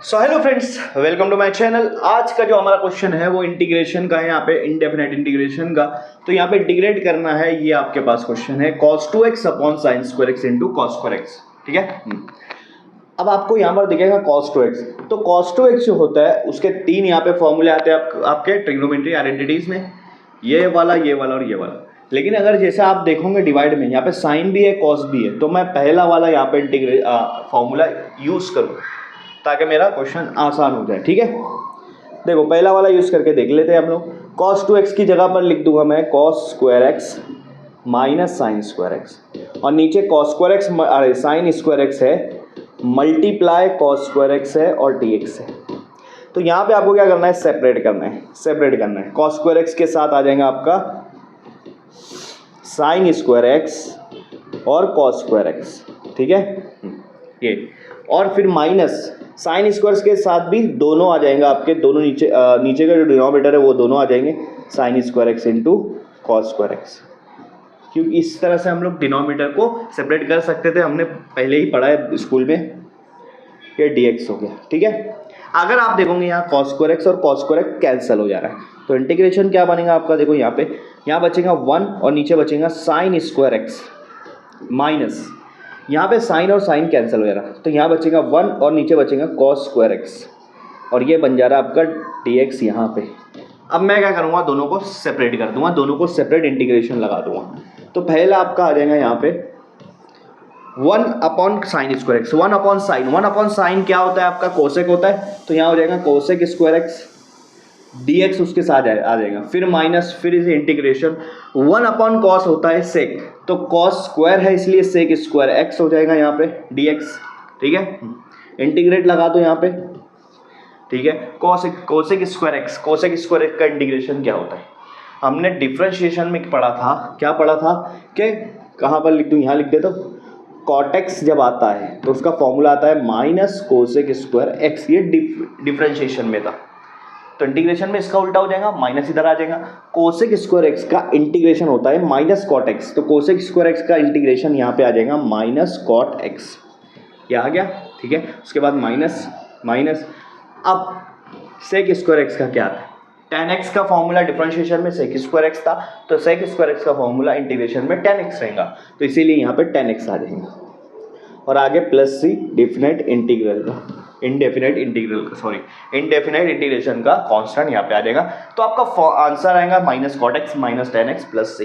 So hello friends, welcome to my channel. आज का जो हमारा क्वेश्चन है वो इंटीग्रेशन का है, यहाँ पे इंडेफिनेट इंटीग्रेशन का। तो यहाँ पे इंटीग्रेट करना है, ये आपके पास क्वेश्चन है cos 2x upon sin square x into cos square x। ठीक है। अब आपको यहाँ पर दिखेगा cos 2x, तो cos 2x जो होता है उसके तीन यहाँ पे फॉर्मूले आते हैं आपके ट्रिग्नोमेट्री आइडेंटिटीज में, ये वाला और ये वाला। लेकिन अगर जैसे आप देखोगे डिवाइड में, यहाँ पे साइन भी है cos भी है, तो मैं पहला वाला यहाँ पे इंटीग्रेट फॉर्मूला यूज करूँ ताकि मेरा क्वेश्चन आसान हो जाए। ठीक है, देखो पहला वाला यूज करके देख लेते हैं हम लोग। cos 2x की जगह पर लिख दूंगा मैं cos square x minus sine square x, और नीचे cos स्क्वायर x अरे साइन स्क्वायर x है मल्टीप्लाई cos स्क्वायर x है और dx है। तो यहाँ पे आपको क्या करना है, सेपरेट करना है। cos स्क्वायर x के साथ आ जाएगा आपका साइन स्क्वायर x और cos स्क्वायर x। ठीक है, ये और फिर माइनस साइन स्क्वायर के साथ भी दोनों आ जाएंगे आपके, दोनों नीचे का जो डिनोमिनेटर है वो दोनों आ जाएंगे, sine square x into cos square x. क्योंकि इस तरह से हम लोग डिनोमिनेटर को सेपरेट कर सकते थे, हमने पहले ही पढ़ा है स्कूल में। ये dx हो गया। ठीक है, अगर आप देखोगे यहाँ cos स्क्वायर एक्स और cos स्क्वायर एक्स कैंसिल हो जा रहा है, तो इंटीग्रेशन क्या बनेगा आपका, देखो यहाँ बचेगा 1 और नीचे बचेगा साइन स्क्वायर एक्स माइनस, यहाँ पे साइन और साइन कैंसिल हो जा रहा है, तो यहाँ बचेगा 1 और नीचे बचेगा cos स्क्वायर एक्स, और ये बन जा रहा है आपका dx यहाँ पे। अब मैं क्या करूँगा, दोनों को सेपरेट कर दूंगा, दोनों को सेपरेट इंटीग्रेशन लगा दूंगा। तो पहला आपका आ जाएगा यहाँ पे 1 upon sine square x, 1 upon sine क्या होता है आपका, कोसेक होता है, तो यहाँ हो जाएगा कोसेक स्क्वायर एक्स, dx उसके साथ आ जाएगा, फिर माइनस, फिर इसे इंटीग्रेशन 1 अपॉन कॉस होता है सेक, तो कॉस स्क्वायर है इसलिए सेक स्क्वायर एक्स हो जाएगा यहाँ पे dx। ठीक है, इंटीग्रेट लगा दो यहाँ पे। ठीक है, कोसेक स्क्वायर एक्स का इंटीग्रेशन क्या होता है, हमने डिफरेंशिएशन में पढ़ा था, क्या पढ़ा था कि कहाँ पर लिख दूँ, यहाँ लिख देता हूँ। कॉटेक्स जब आता है तो उसका फॉर्मूला आता है माइनस कोसेक स्क्वायर एक्स, ये डिफरेंशिएशन में था। तो इंटीग्रेशन में इसका उल्टा हो जाएगा, माइनस इधर आ जाएगा। कोसेक स्क्वायर एक्स का इंटीग्रेशन होता है माइनस कॉट एक्स, तो कोसेक स्क्वायर एक्स का इंटीग्रेशन यहाँ पे आ जाएगा माइनस कॉट एक्स, ये आ गया। ठीक है, उसके बाद माइनस अब सेक स्क्वायर एक्स का क्या था, tan x का फॉर्मूला डिफरेंशिएशन में सेक स्क्वायर एक्स था, तो सेक स्क्वायर एक्स का फॉर्मूला इंटीग्रेशन में tan x रहेगा, तो इसीलिए यहाँ पे tan x आ जाएगा। और आगे प्लस सी इंडेफिनेट इंटीग्रेशन का कांस्टेंट यहाँ पे आ जाएगा। तो आपका आंसर आएगा minus cot X minus tan x plus सी।